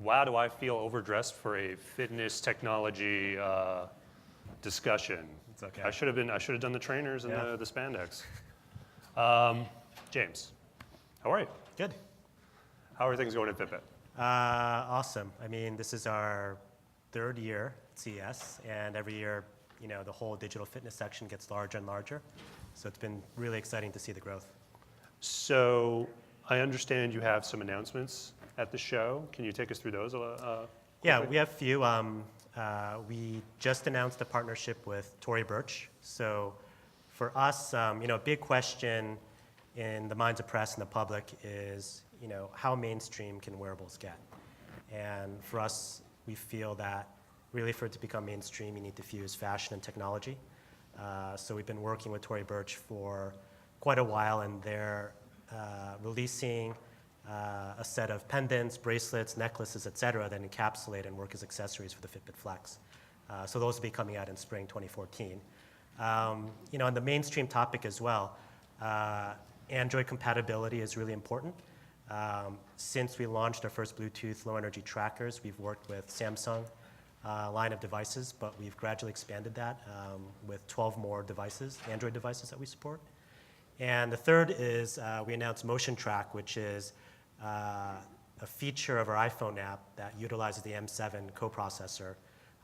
Wow, do I feel overdressed for a fitness technology discussion? It's okay. I should have done the trainers and Yeah. the spandex. James, how are you? Good. How are things going at Fitbit? Awesome. I mean, this is our third year at CES, and every year, the whole digital fitness section gets larger and larger. So it's been really exciting to see the growth. So I understand you have some announcements at the show. Can you take us through those? Yeah, we have a few. We just announced a partnership with Tory Burch. So for us, a big question in the minds of press and the public is, how mainstream can wearables get? And for us, we feel that really for it to become mainstream, you need to fuse fashion and technology. So we've been working with Tory Burch for quite a while, and they're releasing a set of pendants, bracelets, necklaces, et cetera, that encapsulate and work as accessories for the Fitbit Flex. So those will be coming out in spring 2014. On the mainstream topic as well, Android compatibility is really important. Since we launched our first Bluetooth low energy trackers, we've worked with Samsung line of devices, but we've gradually expanded that with 12 more devices, Android devices that we support. And the third is we announced Motion Track, which is a feature of our iPhone app that utilizes the M7 coprocessor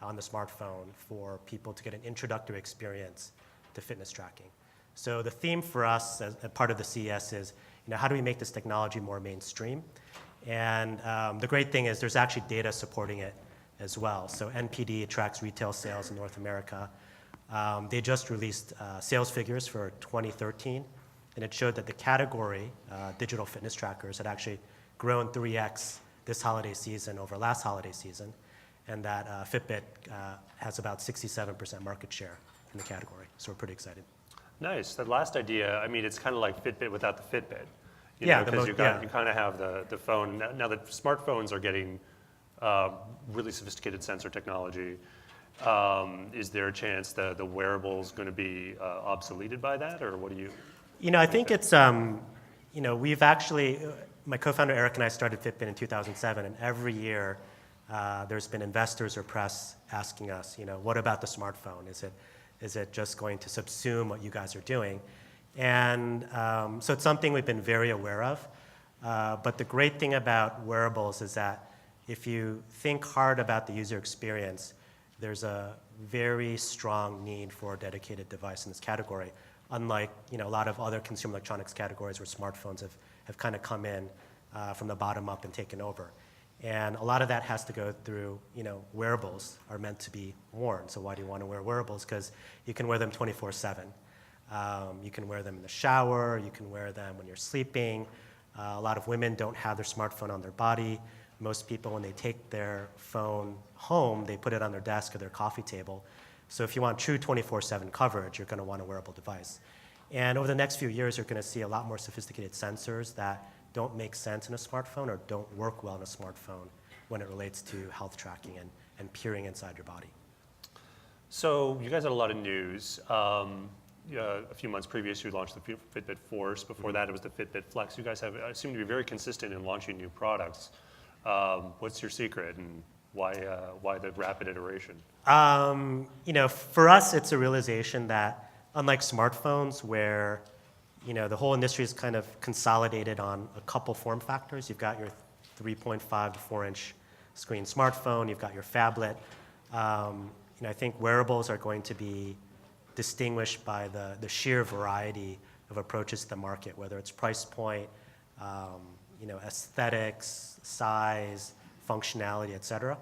on the smartphone for people to get an introductory experience to fitness tracking. So the theme for us as a part of the CES is, how do we make this technology more mainstream? And the great thing is there's actually data supporting it as well. So NPD tracks retail sales in North America. They just released sales figures for 2013, and it showed that the category, digital fitness trackers, had actually grown 3x this holiday season over last holiday season, and that Fitbit has about 67% market share in the category. So we're pretty excited. Nice. That last idea, I mean, it's kind of like Fitbit without the Fitbit. Because you kind of have the phone. Now that smartphones are getting really sophisticated sensor technology, is there a chance the wearable's going to be obsoleted by that, or what do you? I think it's, we've actually, my co-founder Eric and I started Fitbit in 2007, and every year there's been investors or press asking us, what about the smartphone? Is it just going to subsume what you guys are doing? And so it's something we've been very aware of. But the great thing about wearables is that if you think hard about the user experience, there's a very strong need for a dedicated device in this category, unlike a lot of other consumer electronics categories where smartphones have kind of come in from the bottom up and taken over. And a lot of that has to go through, wearables are meant to be worn. So why do you want to wear wearables? Because you can wear them 24/7. You can wear them in the shower. You can wear them when you're sleeping. A lot of women don't have their smartphone on their body. Most people, when they take their phone home, they put it on their desk or their coffee table. So if you want true 24/7 coverage, you're going to want a wearable device. And over the next few years, you're going to see a lot more sophisticated sensors that don't make sense in a smartphone or don't work well in a smartphone when it relates to health tracking and peering inside your body. So you guys had a lot of news. A few months previous, you launched the Fitbit Force. Before that, it was the Fitbit Flex. You guys seem to be very consistent in launching new products. What's your secret, and why the rapid iteration? For us, it's a realization that unlike smartphones, where the whole industry is kind of consolidated on a couple form factors. You've got your 3.5 to 4-inch screen smartphone. You've got your phablet. I think wearables are going to be distinguished by the sheer variety of approaches to the market, whether it's price point, aesthetics, size, functionality, et cetera,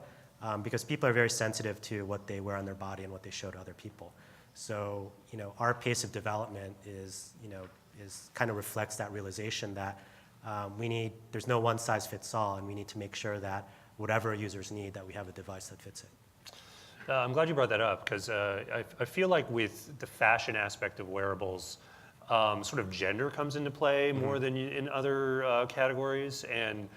because people are very sensitive to what they wear on their body and what they show to other people. So, our pace of development is kind of reflects that realization that there's no one size fits all, and we need to make sure that whatever users need, that we have a device that fits it. I'm glad you brought that up, because I feel like with the fashion aspect of wearables, sort of gender comes into play more than in other categories, and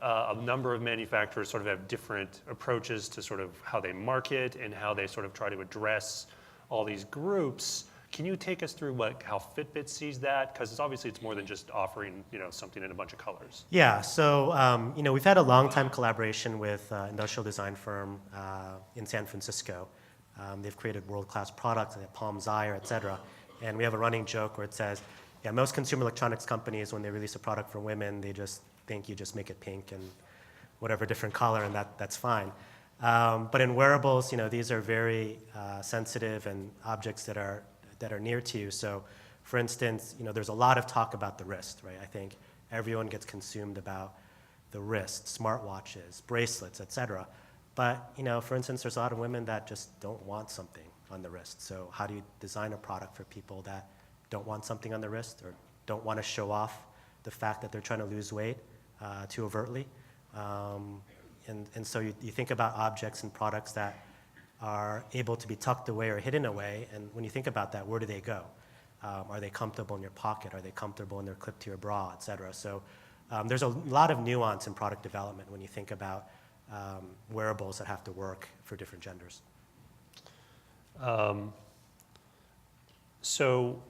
a number of manufacturers sort of have different approaches to sort of how they market and how they sort of try to address all these groups. Can you take us through how Fitbit sees that? Because it's more than just offering something in a bunch of colors. Yeah, so we've had a long time collaboration with industrial design firm in San Francisco. They've created world-class products like Palm Zyre, et cetera. And we have a running joke where it says, yeah, most consumer electronics companies, when they release a product for women, they just think you just make it pink and whatever different color, and that's fine. But in wearables, these are very sensitive and objects that are near to you. So, for instance, there's a lot of talk about the wrist, right? I think everyone gets consumed about the wrist, smartwatches, bracelets, et cetera. But, for instance, there's a lot of women that just don't want something on the wrist. So how do you design a product for people that don't want something on the wrist or don't want to show off the fact that they're trying to lose weight too overtly? And so you think about objects and products that are able to be tucked away or hidden away, and when you think about that, where do they go? Are they comfortable in your pocket? Are they comfortable in their clip to your bra, et cetera? So there's a lot of nuance in product development when you think about wearables that have to work for different genders. So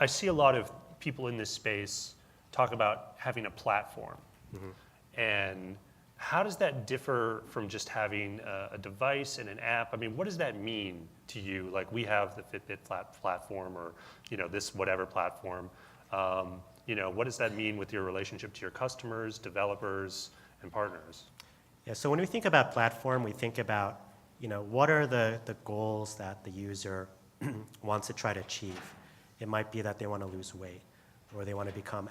I see a lot of people in this space talk about having a platform. Mm-hmm. And how does that differ from just having a device and an app? I mean, what does that mean to you? Like, we have the Fitbit platform, or this whatever platform. What does that mean with your relationship to your customers, developers, and partners? Yeah, so when we think about platform, we think about what are the goals that the user wants to try to achieve. It might be that they want to lose weight, or they want to become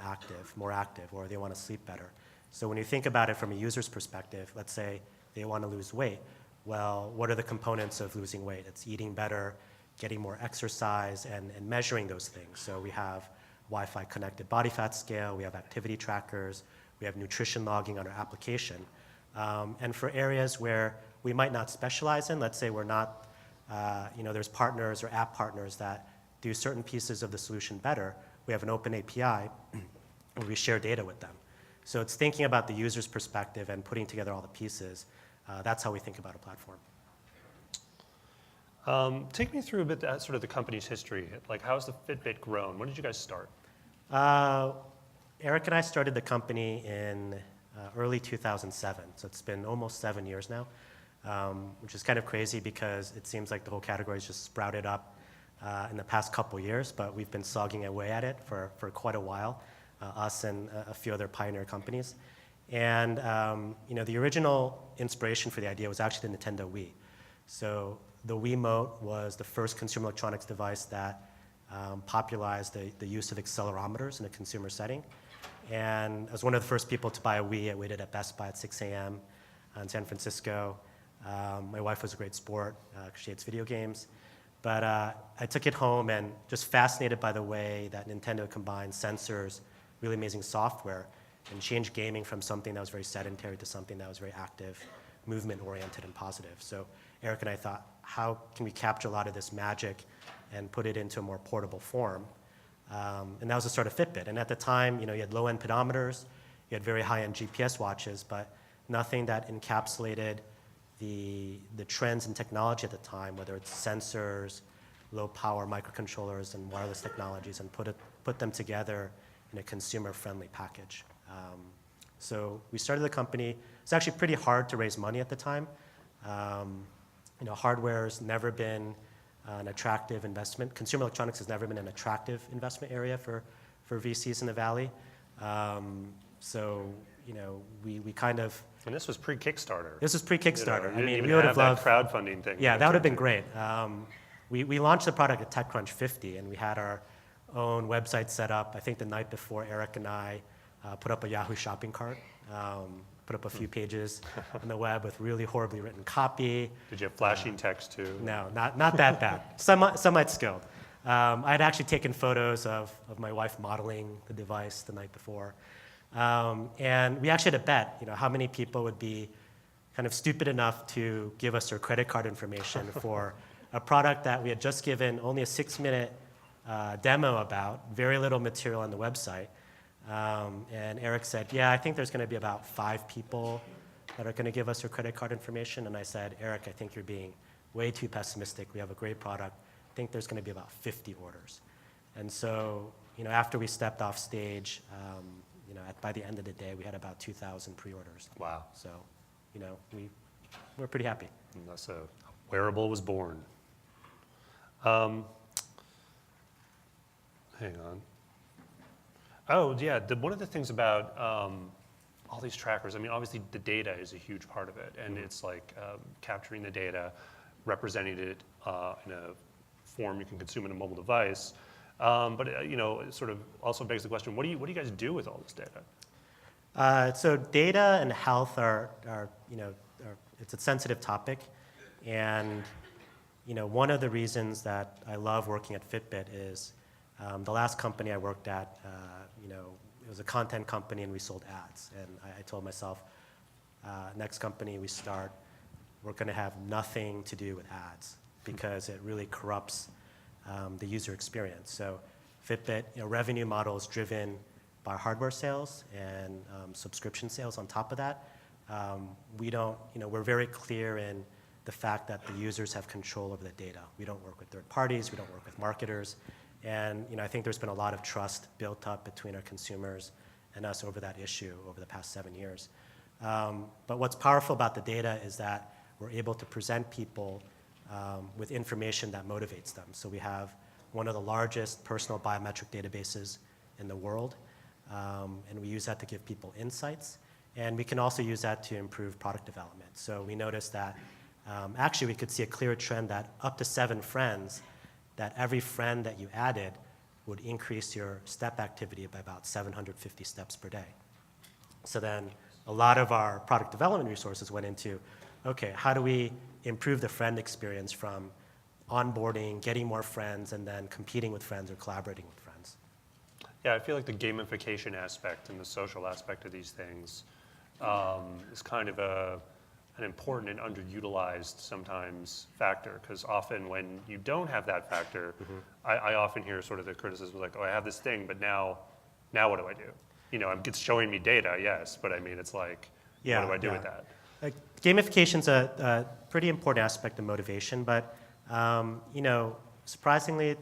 more active, or they want to sleep better. So when you think about it from a user's perspective, let's say they want to lose weight. Well, what are the components of losing weight? It's eating better, getting more exercise, and measuring those things. So we have Wi-Fi connected body fat scale, we have activity trackers, we have nutrition logging on our application. And for areas where we might not specialize in, let's say we're not, there's partners or app partners that do certain pieces of the solution better, we have an open API where we share data with them. So it's thinking about the user's perspective and putting together all the pieces. That's how we think about a platform. Take me through a bit sort of the company's history. Like, how's the Fitbit grown? When did you guys start? Eric and I started the company in early 2007. So it's been almost 7 years now, which is kind of crazy because it seems like the whole category has just sprouted up in the past couple years, but we've been slogging away at it for quite a while. Us and a few other pioneer companies. And the original inspiration for the idea was actually the Nintendo Wii. So the Wiimote was the first consumer electronics device that popularized the use of accelerometers in a consumer setting. And I was one of the first people to buy a Wii. I waited at Best Buy at 6 a.m. in San Francisco. My wife was a great sport. She hates video games. But I took it home and just fascinated by the way that Nintendo combined sensors, really amazing software, and changed gaming from something that was very sedentary to something that was very active, movement-oriented, and positive. So Eric and I thought, how can we capture a lot of this magic and put it into a more portable form? And that was the start of Fitbit. And at the time, you had low-end pedometers, you had very high-end GPS watches, but nothing that encapsulated the trends in technology at the time, whether it's sensors, low-power microcontrollers, and wireless technologies, and put them together in a consumer-friendly package. So we started the company. It's actually pretty hard to raise money at the time. Hardware's never been an attractive investment. Consumer electronics has never been an attractive investment area for VCs in the Valley. So we kind of. And this was pre-Kickstarter. This was pre-Kickstarter. We would have loved that crowdfunding thing. Yeah, that would have been great. We launched the product at TechCrunch 50, and we had our own website set up. I think the night before, Eric and I put up a Yahoo shopping cart, put up a few pages on the web with really horribly written copy. Did you have flashing text too? No, not that bad. Somewhat skilled. I had actually taken photos of my wife modeling the device the night before. And we actually had a bet, how many people would be kind of stupid enough to give us their credit card information for a product that we had just given only a 6-minute demo about, very little material on the website. And Eric said, yeah, I think there's going to be about 5 people that are going to give us their credit card information. And I said, Eric, I think you're being way too pessimistic. We have a great product. think there's going to be about 50 orders. And so, after we stepped off stage, by the end of the day, we had about 2,000 pre-orders. Wow. So, we're pretty happy. And thus a wearable was born. Hang on. Oh, yeah, one of the things about all these trackers, I mean, obviously the data is a huge part of it, and it's like capturing the data, representing it in a form you can consume in a mobile device. But it sort of also begs the question: what do you guys do with all this data? So data and health it's a sensitive topic, and one of the reasons that I love working at Fitbit is the last company I worked at, it was a content company and we sold ads, and I told myself, next company we start, we're going to have nothing to do with ads because it really corrupts the user experience. So Fitbit, revenue model is driven by hardware sales and subscription sales on top of that. We're very clear in the fact that the users have control over the data. We don't work with third parties, we don't work with marketers, and I think there's been a lot of trust built up between our consumers and us over that issue over the past 7 years. But what's powerful about the data is that we're able to present people with information that motivates them. So we have one of the largest personal biometric databases in the world, and we use that to give people insights. And we can also use that to improve product development. So we noticed that actually we could see a clear trend that up to 7 friends, that every friend that you added would increase your step activity by about 750 steps per day. So then a lot of our product development resources went into, okay, how do we improve the friend experience from onboarding, getting more friends, and then competing with friends or collaborating with friends? Yeah, I feel like the gamification aspect and the social aspect of these things is kind of an important and underutilized sometimes factor, because often when you don't have that factor, I often hear sort of the criticism like, oh, I have this thing, but now what do I do? It's showing me data, yes, but I mean, it's like, what do I do with that? Gamification's a pretty important aspect of motivation, but surprisingly,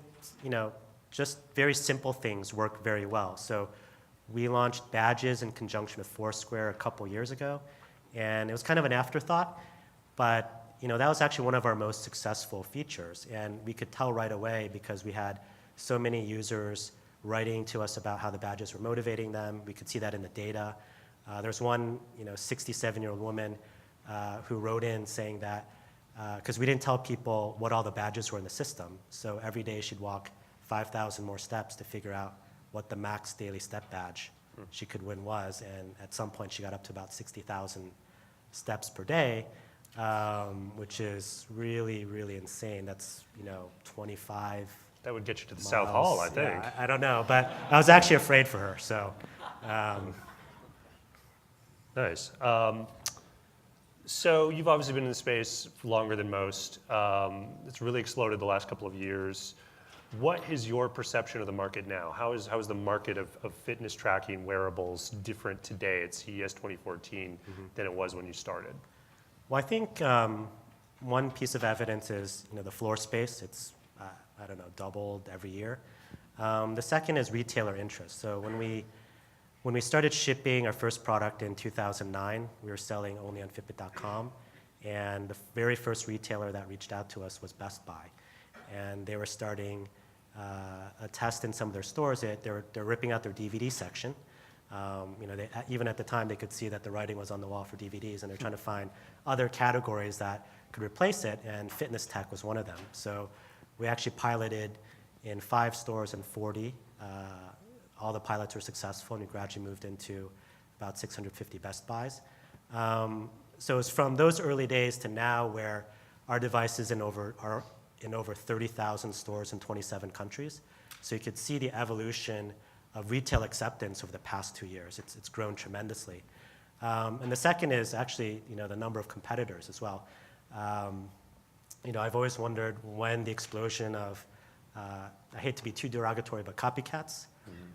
just very simple things work very well. So we launched badges in conjunction with Foursquare a couple years ago, and it was kind of an afterthought, but that was actually one of our most successful features, and we could tell right away because we had so many users writing to us about how the badges were motivating them. We could see that in the data. There's one 67-year-old woman who wrote in saying that because we didn't tell people what all the badges were in the system, so every day she'd walk 5,000 more steps to figure out what the max daily step badge she could win was, and at some point she got up to about 60,000 steps per day, which is really, really insane. That's 25 That would get you to the miles. South Hall, I think. Yeah, I don't know, but I was actually afraid for her, so. Nice. So you've obviously been in the space longer than most. It's really exploded the last couple of years. What is your perception of the market now? How is the market of fitness tracking wearables different today at CES 2014 than it was when you started? Well, I think one piece of evidence is the floor space. It's doubled every year. The second is retailer interest. So when we started shipping our first product in 2009, we were selling only on Fitbit.com, and the very first retailer that reached out to us was Best Buy, and they were starting a test in some of their stores. They're ripping out their DVD section. Even at the time, they could see that the writing was on the wall for DVDs, and they're trying to find other categories that could replace it, and fitness tech was one of them. So we actually piloted in 5 stores and 40. All the pilots were successful, and we gradually moved into about 650 Best Buys. So it's from those early days to now where our devices are in over 30,000 stores in 27 countries. So you could see the evolution of retail acceptance over the past 2 years. It's grown tremendously. And the second is actually the number of competitors as well. I've always wondered when the explosion of, I hate to be too derogatory, but copycats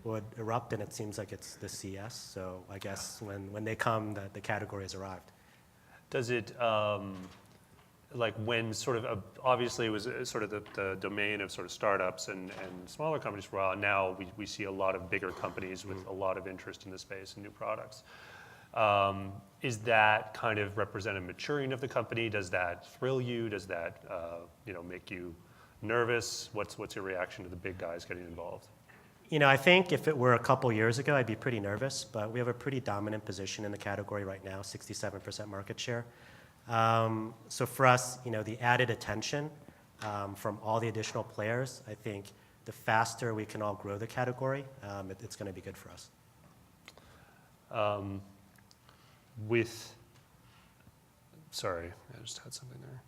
would erupt, and it seems like it's the CES. So I guess when they come, the category has arrived. Does it like when sort of obviously it was sort of the domain of sort of startups and smaller companies for a while. And now we see a lot of bigger companies with a lot of interest in the space and new products. Is that kind of represent a maturing of the company? Does that thrill you? Does that make you nervous? What's your reaction to the big guys getting involved? I think if it were a couple years ago, I'd be pretty nervous, but we have a pretty dominant position in the category right now, 67% market share. So for us, the added attention from all the additional players, I think the faster we can all grow the category, it's going to be good for us. Sorry, I just had something there.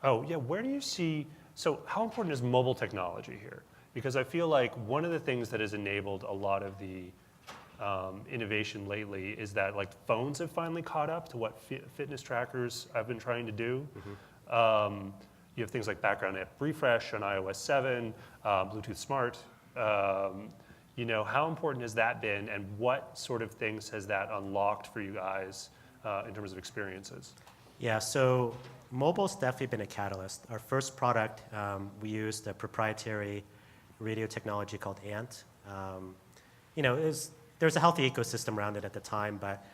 Oh, yeah, where do you see, so how important is mobile technology here? Because I feel like one of the things that has enabled a lot of the innovation lately is that like phones have finally caught up to what fitness trackers have been trying to do. You have things like background app refresh on iOS 7, Bluetooth Smart. How important has that been, and what sort of things has that unlocked for you guys in terms of experiences? Yeah, so mobile's definitely been a catalyst. Our first product, we used a proprietary radio technology called ANT. There's a healthy ecosystem around it at the time, but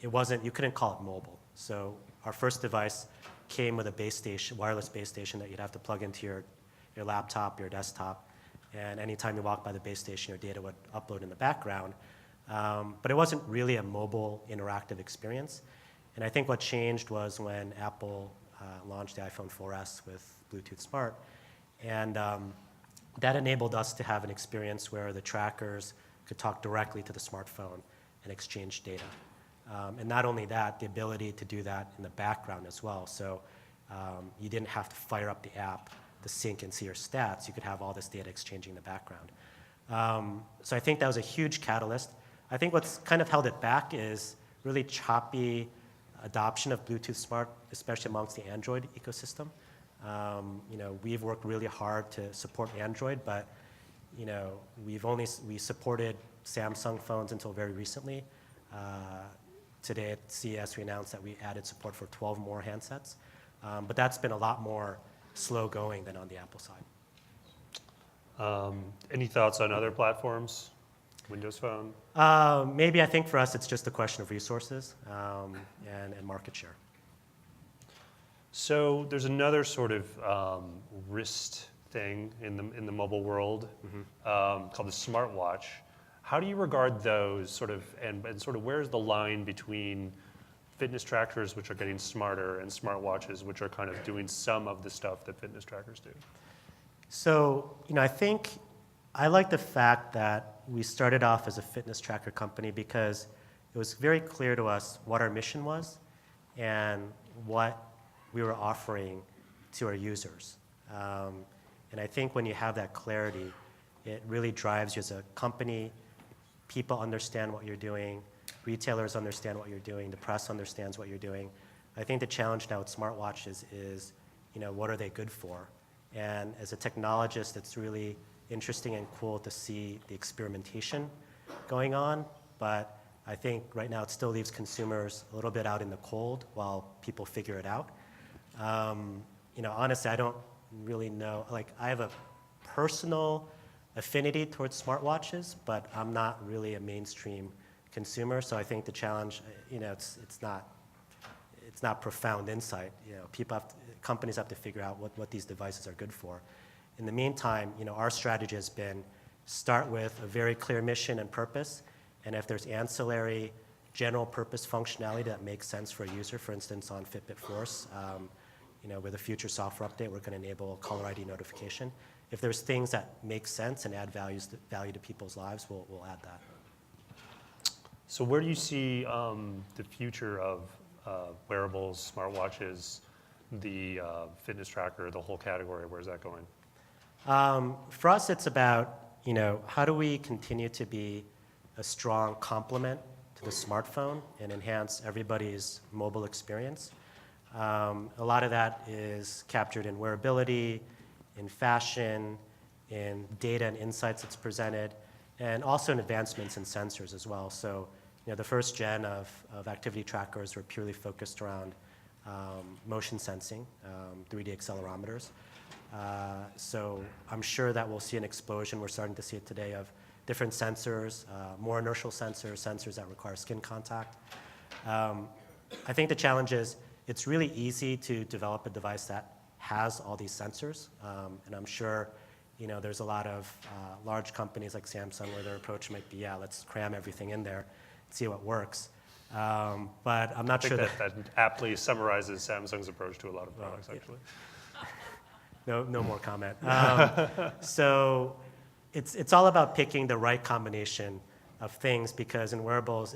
you couldn't call it mobile. So our first device came with a base station, wireless base station that you'd have to plug into your laptop, your desktop, and anytime you walk by the base station, your data would upload in the background. But it wasn't really a mobile interactive experience. And I think what changed was when Apple launched the iPhone 4S with Bluetooth Smart. And that enabled us to have an experience where the trackers could talk directly to the smartphone and exchange data. And not only that, the ability to do that in the background as well. So you didn't have to fire up the app to sync and see your stats. You could have all this data exchanging in the background. So I think that was a huge catalyst. I think what's kind of held it back is really choppy adoption of Bluetooth Smart, especially amongst the Android ecosystem. We've worked really hard to support Android, but we supported Samsung phones until very recently. Today at CES, we announced that we added support for 12 more handsets, but that's been a lot more slow going than on the Apple side. Any thoughts on other platforms? Windows Phone? Maybe I think for us, it's just a question of resources and market share. So there's another sort of wrist thing in the mobile world called the smartwatch. How do you regard those sort of, and sort of where's the line between fitness trackers, which are getting smarter, and smartwatches, which are kind of doing some of the stuff that fitness trackers do? So, I think I like the fact that we started off as a fitness tracker company because it was very clear to us what our mission was and what we were offering to our users. And I think when you have that clarity, it really drives you as a company. People understand what you're doing. Retailers understand what you're doing. The press understands what you're doing. I think the challenge now with smartwatches is, what are they good for? And as a technologist, it's really interesting and cool to see the experimentation going on. But I think right now it still leaves consumers a little bit out in the cold while people figure it out. Honestly, I don't really know. Like, I have a personal affinity towards smartwatches, but I'm not really a mainstream consumer. So I think the challenge, it's not profound insight. Companies have to figure out what these devices are good for. In the meantime, our strategy has been start with a very clear mission and purpose, and if there's ancillary general purpose functionality that makes sense for a user, for instance, on Fitbit Force, with a future software update, we're going to enable caller ID notification. If there's things that make sense and add value to people's lives, we'll add that. So where do you see the future of wearables, smartwatches, the fitness tracker, the whole category? Where's that going? For us, it's about, how do we continue to be a strong complement to the smartphone and enhance everybody's mobile experience. A lot of that is captured in wearability, in fashion, in data and insights that's presented, and also in advancements in sensors as well. So, the first gen of activity trackers were purely focused around motion sensing, 3D accelerometers. So I'm sure that we'll see an explosion. We're starting to see it today of different sensors, more inertial sensors, sensors that require skin contact. I think the challenge is it's really easy to develop a device that has all these sensors, and I'm sure there's a lot of large companies like Samsung where their approach might be, yeah, let's cram everything in there, see what works. But I'm not sure that aptly summarizes Samsung's approach to a lot of products, actually. No more comment. So it's all about picking the right combination of things, because in wearables,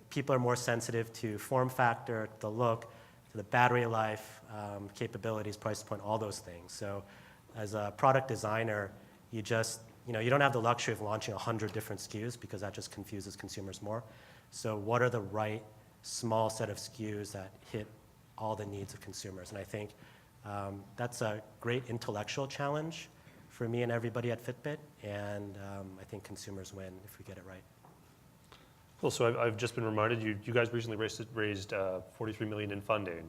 people are more sensitive to form factor, the look, to the battery life, capabilities, price point, all those things. So as a product designer, you don't have the luxury of launching 100 different SKUs because that just confuses consumers more. So what are the right small set of SKUs that hit all the needs of consumers? And I think that's a great intellectual challenge for me and everybody at Fitbit, and I think consumers win if we get it right. Cool. So I've just been reminded you guys recently raised $43 million in funding.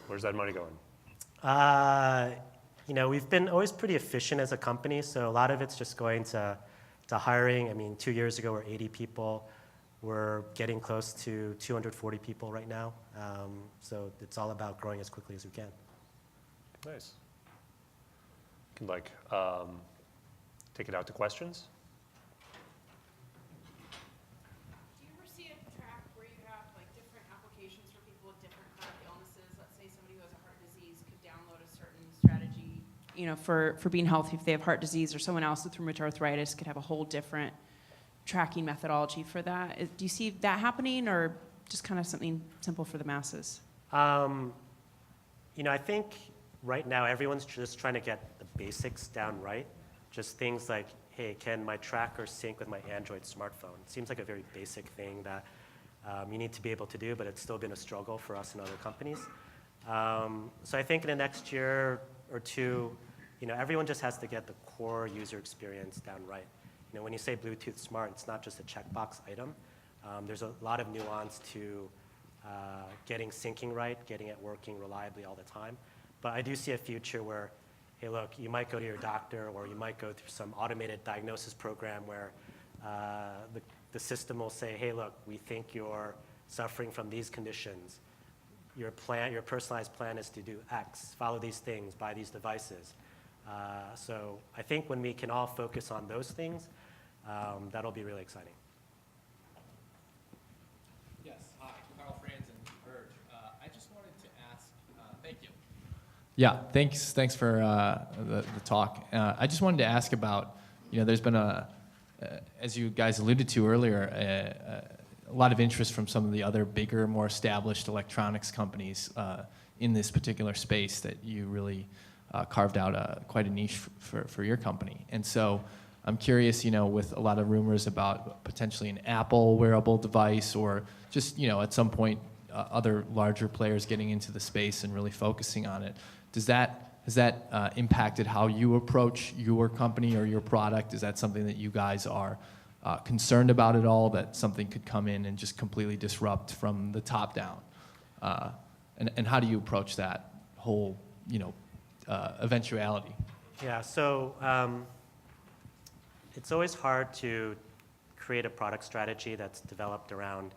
Where's that money going? We've been always pretty efficient as a company, so a lot of it's just going to hiring. I mean, 2 years ago, we're 80 people. We're getting close to 240 people right now. So it's all about growing as quickly as we can. Nice. Can take it out to questions. Do you ever see a track where you have different applications for people with different kind of illnesses? Let's say somebody who has a heart disease could download a certain strategy, for being healthy if they have heart disease, or someone else with rheumatoid arthritis could have a whole different tracking methodology for that. Do you see that happening, or just kind of something simple for the masses? I think right now everyone's just trying to get the basics down right. Just things like, hey, can my tracker sync with my Android smartphone? It seems like a very basic thing that you need to be able to do, but it's still been a struggle for us and other companies. So I think in the next year or two, everyone just has to get the core user experience down right. When you say Bluetooth Smart, it's not just a checkbox item. There's a lot of nuance to getting syncing right, getting it working reliably all the time. But I do see a future where, hey, look, you might go to your doctor, or you might go through some automated diagnosis program where the system will say, hey, look, we think you're suffering from these conditions. Your personalized plan is to do X, follow these things, buy these devices. So I think when we can all focus on those things, that'll be really exciting. Yes, hi, Carl Franzen, Urge. I just wanted to ask, thank you. Yeah, thanks for the talk. I just wanted to ask about, there's been as you guys alluded to earlier, a lot of interest from some of the other bigger, more established electronics companies in this particular space that you really carved out quite a niche for your company. And so I'm curious, with a lot of rumors about potentially an Apple wearable device, or just, at some point, other larger players getting into the space and really focusing on it, has that impacted how you approach your company or your product? Is that something that you guys are concerned about at all, that something could come in and just completely disrupt from the top down? And how do you approach that whole, eventuality? Yeah, so it's always hard to create a product strategy that's developed around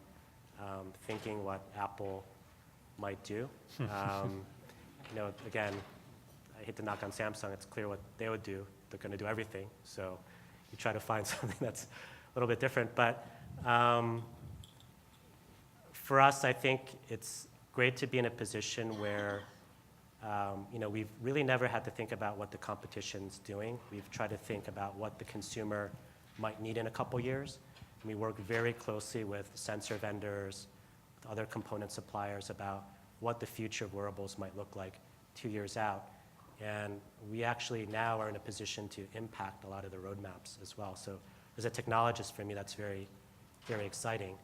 thinking what Apple might do. Again, I hate to knock on Samsung. It's clear what they would do. They're going to do everything. So you try to find something that's a little bit different. But for us, I think it's great to be in a position where we've really never had to think about what the competition's doing. We've tried to think about what the consumer might need in a couple years. And we work very closely with sensor vendors, with other component suppliers about what the future of wearables might look like 2 years out. And we actually now are in a position to impact a lot of the roadmaps as well. So as a technologist, for me, that's very, very exciting.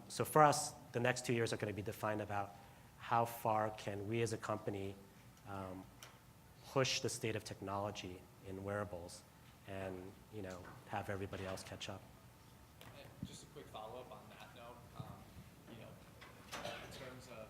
So for us, the next 2 years are going to be defined about how far can we as a company push the state of technology in wearables and have everybody else catch up. And just a quick follow-up on that note, in terms of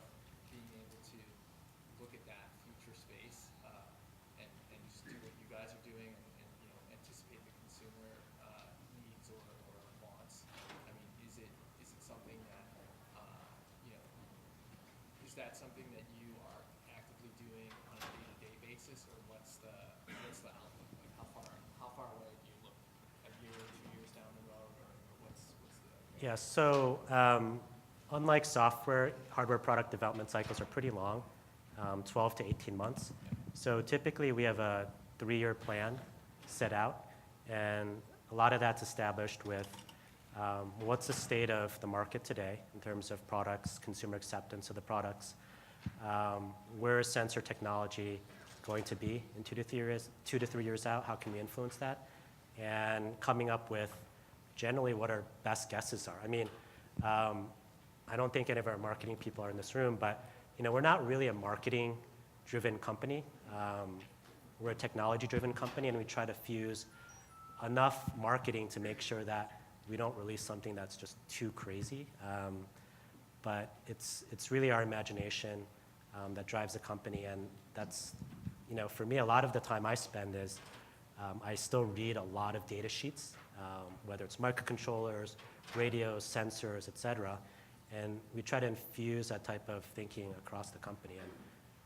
that something that you are actively doing on a day-to-day basis, or what's the outlook? Like how far away do you look? A year, 2 years down the road, or what's the? Yeah, so unlike software, hardware product development cycles are pretty long, 12 to 18 months. So typically we have a 3-year plan set out, and a lot of that's established with what's the state of the market today in terms of products, consumer acceptance of the products, where is sensor technology going to be in 2 to 3 years out, how can we influence that, and coming up with generally what our best guesses are. I mean, I don't think any of our marketing people are in this room, but we're not really a marketing-driven company. We're a technology-driven company, and we try to fuse enough marketing to make sure that we don't release something that's just too crazy. But it's really our imagination that drives the company, and that's, for me, a lot of the time I spend is I still read a lot of data sheets, whether it's microcontrollers, radios, sensors, et cetera, and we try to infuse that type of thinking across the company.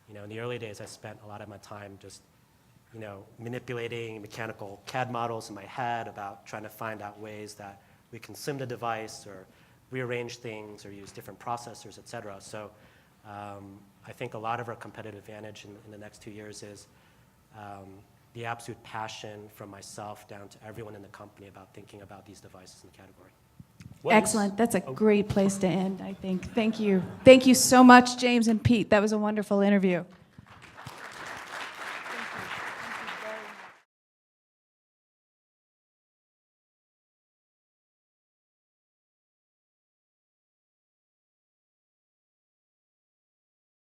And in the early days, I spent a lot of my time just manipulating mechanical CAD models in my head about trying to find out ways that we can sim the device or rearrange things or use different processors, et cetera. So I think a lot of our competitive advantage in the next 2 years is the absolute passion from myself down to everyone in the company about thinking about these devices in the category. Excellent. That's a great place to end, I think. Thank you. Thank you so much, James and Pete. That was a wonderful interview.